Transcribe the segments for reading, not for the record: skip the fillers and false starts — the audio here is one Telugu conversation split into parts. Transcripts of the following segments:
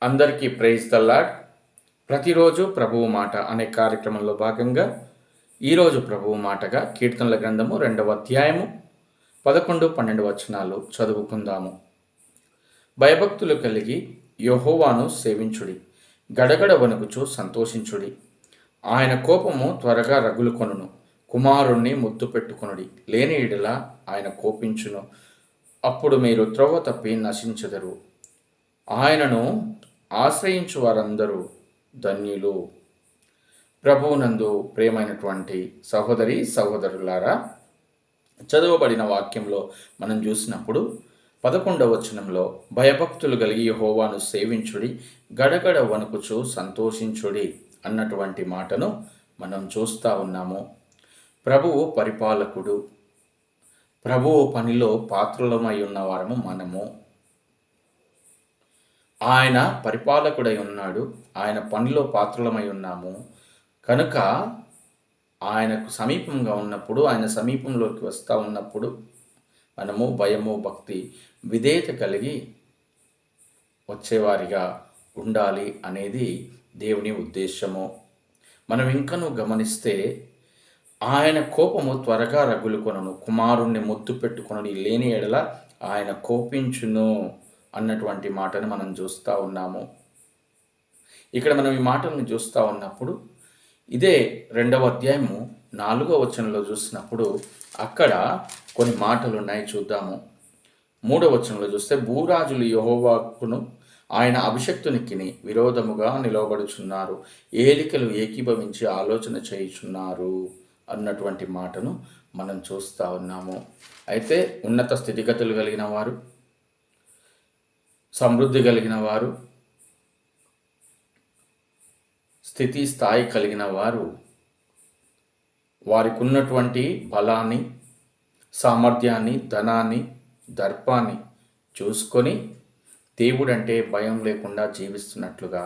అందరికీ ప్రైజ్ ద లార్డ్. ప్రతిరోజు ప్రభువు మాట అనే కార్యక్రమంలో భాగంగా ఈరోజు ప్రభువు మాటగా కీర్తనల గ్రంథము 2వ అధ్యాయము 11, 12 వచనాలు చదువుకుందాము. భయభక్తులు కలిగి యెహోవాను సేవించుడి, గడగడ వణుకుచు సంతోషించుడి. ఆయన కోపము త్వరగా రగులుకొనును, కుమారుణ్ణి ముద్దు పెట్టుకొనుడి. లేని యెడల ఆయన కోపించును, అప్పుడు మీరు త్రోవ తప్పి నశించెదరు. ఆయనను ఆశ్రయించు వారందరూ ధన్యులు. ప్రభువునందు ప్రియమైనటువంటి సహోదరి సహోదరులారా, చదవబడిన వాక్యంలో మనం చూసినప్పుడు 11వ వచనంలో భయభక్తులు కలిగి యెహోవాను సేవించుడి, గడగడ వణుకుచు సంతోషించుడి అన్నటువంటి మాటను మనం చూస్తూ ఉన్నాము. ప్రభువు పరిపాలకుడు, ప్రభువు పనిలో పాత్రులమై ఉన్నవారము మనము. ఆయన పరిపాలకుడై ఉన్నాడు, ఆయన పనిలో పాత్రులమై ఉన్నాము కనుక ఆయనకు సమీపంగా ఉన్నప్పుడు, ఆయన సమీపంలోకి వస్తూ ఉన్నప్పుడు మనము భయము, భక్తి, విధేయత కలిగి వచ్చేవారిగా ఉండాలి అనేది దేవుని ఉద్దేశము. మనం ఇంకనూ గమనిస్తే ఆయన కోపము త్వరగా రగులుకొనును, కుమారుణ్ణి ముద్దు పెట్టుకొనుడి, లేని ఎడల ఆయన కోపించును అన్నటువంటి మాటను మనం చూస్తూ ఉన్నాము. ఇక్కడ మనం ఈ మాటలను చూస్తూ ఉన్నప్పుడు ఇదే 2వ అధ్యాయము 4వ వచనంలో చూసినప్పుడు అక్కడ కొన్ని మాటలు ఉన్నాయి, చూద్దాము. 3వ వచనంలో చూస్తే భూరాజులు యెహోవాకును ఆయన అభిషక్తునికి విరోధముగా నిలవబడుచున్నారు, ఏలికలు ఏకీభవించి ఆలోచన చేయుచున్నారు అన్నటువంటి మాటను మనం చూస్తూ ఉన్నాము. అయితే ఉన్నత స్థితిగతులు కలిగిన వారు, సమృద్ధి కలిగిన వారు, స్థితి స్థాయి కలిగిన వారు వారికి ఉన్నటువంటి బలాన్ని, సామర్థ్యాన్ని, ధనాన్ని, దర్పాన్ని చూసుకొని దేవుడంటే భయం లేకుండా జీవిస్తున్నట్లుగా,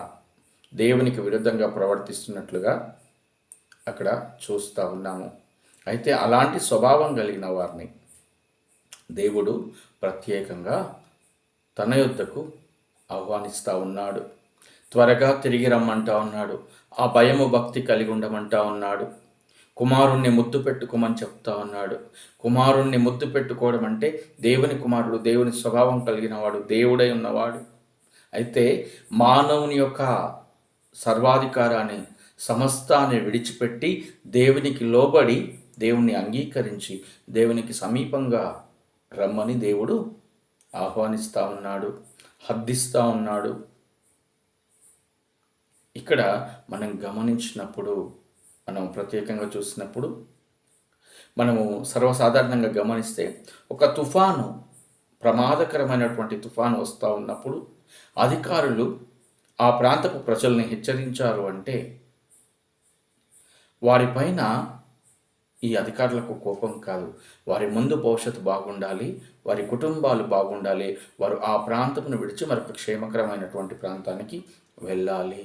దేవునికి విరుద్ధంగా ప్రవర్తిస్తున్నట్లుగా అక్కడ చూస్తూ ఉన్నాము. అయితే అలాంటి స్వభావం కలిగిన వారిని దేవుడు ప్రత్యేకంగా తన యొద్దకు ఆహ్వానిస్తూ ఉన్నాడు. త్వరగా తిరిగి రమ్మంటా ఉన్నాడు. ఆ భయము, భక్తి కలిగి ఉండమంటా ఉన్నాడు. కుమారుణ్ణి ముద్దు పెట్టుకోమని చెప్తా ఉన్నాడు. కుమారుణ్ణి ముద్దు పెట్టుకోవడం అంటే దేవుని కుమారుడు, దేవుని స్వభావం కలిగిన వాడు, దేవుడై ఉన్నవాడు. అయితే మానవుని యొక్క సర్వాధికారాన్ని, సమస్తాన్ని విడిచిపెట్టి దేవునికి లోబడి, దేవుణ్ణి అంగీకరించి దేవునికి సమీపంగా రమ్మని దేవుడు ఆహ్వానిస్తూ ఉన్నాడు, హద్దిస్తూ ఉన్నాడు. ఇక్కడ మనం గమనించినప్పుడు, మనం ప్రత్యేకంగా చూసినప్పుడు, మనము సర్వసాధారణంగా గమనిస్తే ఒక తుఫాను, ప్రమాదకరమైనటువంటి తుఫాను వస్తూ ఉన్నప్పుడు అధికారులు ఆ ప్రాంతపు ప్రజల్ని హెచ్చరించారు అంటే వారిపైన ఈ అధికారులకు కోపం కాదు, వారి ముందు భవిష్యత్తు బాగుండాలి, వారి కుటుంబాలు బాగుండాలి, వారు ఆ ప్రాంతమును విడిచి మరొక క్షేమకరమైనటువంటి ప్రాంతానికి వెళ్ళాలి,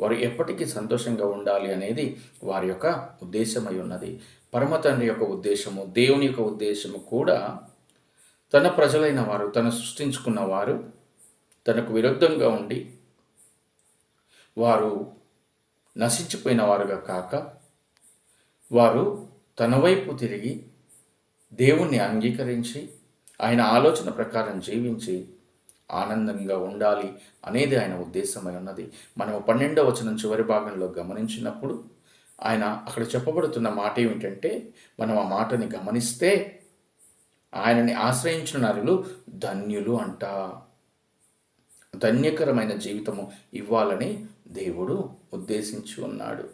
వారు ఎప్పటికీ సంతోషంగా ఉండాలి అనేది వారి యొక్క ఉద్దేశమై ఉన్నది. పరమ తండ్రి యొక్క ఉద్దేశము, దేవుని యొక్క ఉద్దేశము కూడా తన ప్రజలైన వారు, తను సృష్టించుకున్న వారు తనకు విరుద్ధంగా ఉండి వారు నశించిపోయిన వారుగా కాక, వారు తన వైపు తిరిగి దేవుణ్ణి అంగీకరించి ఆయన ఆలోచన ప్రకారం జీవించి ఆనందంగా ఉండాలి అనేది ఆయన ఉద్దేశమై ఉన్నది. మనము 12వ వచనం చివరి భాగంలో గమనించినప్పుడు ఆయన అక్కడ చెప్పబడుతున్న మాట ఏమిటంటే, మనం ఆ మాటని గమనిస్తే ఆయనని ఆశ్రయించిన నరులు ధన్యులు అంట. ధన్యకరమైన జీవితము ఇవ్వాలని దేవుడు ఉద్దేశించి ఉన్నాడు.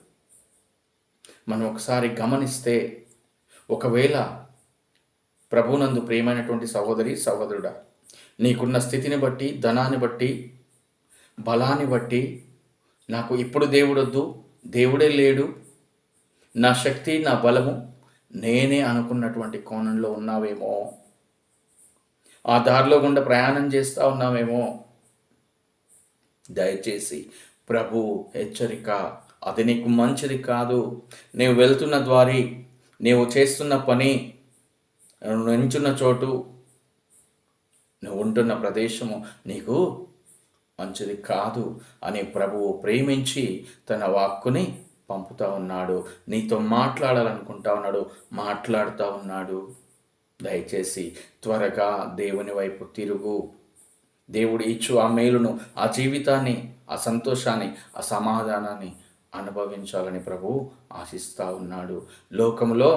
మనం ఒకసారి గమనిస్తే, ఒకవేళ ప్రభునందు ప్రియమైనటువంటి సహోదరి సహోదరుడా, నీకున్న స్థితిని బట్టి, ధనాన్ని బట్టి, బలాన్ని బట్టి నాకు ఇప్పుడు దేవుడొద్దు, దేవుడే లేడు, నా శక్తి, నా బలము నేనే అనుకున్నటువంటి కోణంలో ఉన్నావేమో, ఆ దారిలో గుండా ప్రయాణం చేస్తూ ఉన్నావేమో, దయచేసి ప్రభు హెచ్చరిక, అది నీకు మంచిది కాదు. నీవు వెళ్తున్న ద్వారి, నీవు చేస్తున్న పని, నువ్వు నించున్న చోటు, నువ్వు ఉంటున్న ప్రదేశము నీకు మంచిది కాదు అని ప్రభువు ప్రేమించి తన వాక్కుని పంపుతా ఉన్నాడు. నీతో మాట్లాడాలనుకుంటా ఉన్నాడు, మాట్లాడుతూ ఉన్నాడు. దయచేసి త్వరగా దేవుని వైపు తిరుగు. దేవుడు ఇచ్చు ఆ మేలును, ఆ జీవితాన్ని, ఆ సంతోషాన్ని, ఆ సమాధానాన్ని అనుభవించాలని ప్రభువు ఆశిస్తూ ఉన్నాడు. లోకములో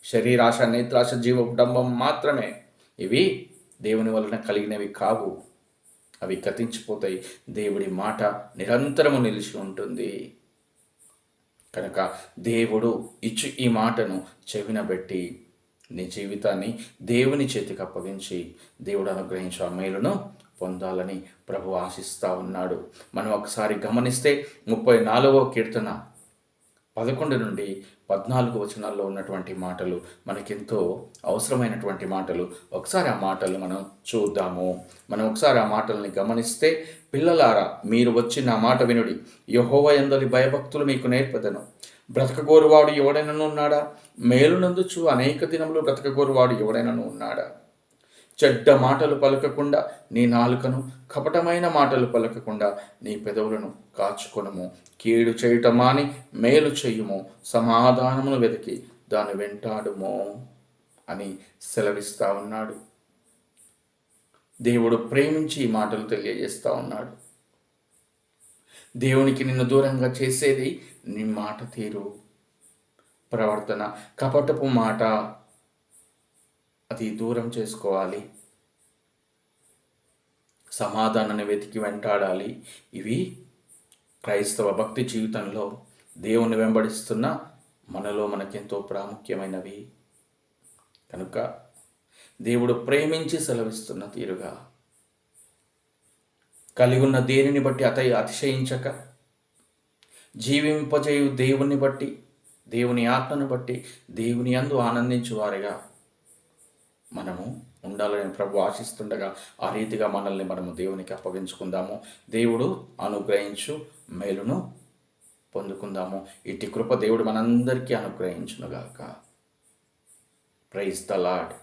శరీరాశ, నేత్రాశ, జీవడంబం మాత్రమే. ఇవి దేవుని వలన కలిగినవి కావు. అవి గతించిపోతాయి. దేవుడి మాట నిరంతరము నిలిచి ఉంటుంది. కనుక దేవుడు ఇచ్చు ఈ మాటను చెవినబెట్టి నీ జీవితాన్ని దేవుని చేతికి అప్పగించి దేవుడు అనుగ్రహించే ఆ మేలును పొందాలని ప్రభు ఆశిస్తూ ఉన్నాడు. మనం ఒకసారి గమనిస్తే 34వ కీర్తన 11 నుండి 14 వచనాల్లో ఉన్నటువంటి మాటలు మనకెంతో అవసరమైనటువంటి మాటలు. ఒకసారి ఆ మాటలు మనం చూద్దాము. మనం ఒకసారి ఆ మాటల్ని గమనిస్తే, పిల్లలారా మీరు వచ్చి నా మాట వినుడి, యెహోవా యందలి భయభక్తులు మీకు నేర్పదను. బ్రతకగోరువాడు ఎవడైనను ఉన్నాడా? మేలునందుచు అనేక దినములు బ్రతకగోరువాడు ఎవడైనను ఉన్నాడా? చెడ్డ మాటలు పలకకుండా నీ నాలుకను, కపటమైన మాటలు పలకకుండా నీ పెదవులను కాచుకొనుము. కీడు చేయటం మాని మేలు చెయ్యుము, సమాధానమును వెతికి దాన్ని వెంటాడుము అని సెలవిస్తూ ఉన్నాడు. దేవుడు ప్రేమించి ఈ మాటలు తెలియజేస్తూ ఉన్నాడు. దేవునికి నిన్ను దూరంగా చేసేది నీ మాట తీరు, ప్రవర్తన. కపటపు మాట అది దూరం చేసుకోవాలి. సమాధానాన్ని వెతికి వెంటాడాలి. ఇవి క్రైస్తవ భక్తి జీవితంలో దేవుని వెంబడిస్తున్న మనలో మనకెంతో ప్రాముఖ్యమైనవి. కనుక దేవుడు ప్రేమించి సెలవిస్తున్న తీరుగా కలిగి ఉన్న దేనిని బట్టి అతిశయించక, జీవింపజేయు దేవుని బట్టి, దేవుని ఆత్మను బట్టి, దేవుని యందు ఆనందించు వారిగా మనము ఉండాలని ప్రభు ఆశిస్తుండగా ఆ రీతిగా మనల్ని మనము దేవునికి అప్పగించుకుందాము. దేవుడు అనుగ్రహించు మేలును పొందుకుందాము. ఇట్టి కృప దేవుడు మనందరికీ అనుగ్రహించునుగాక. Praise the lord.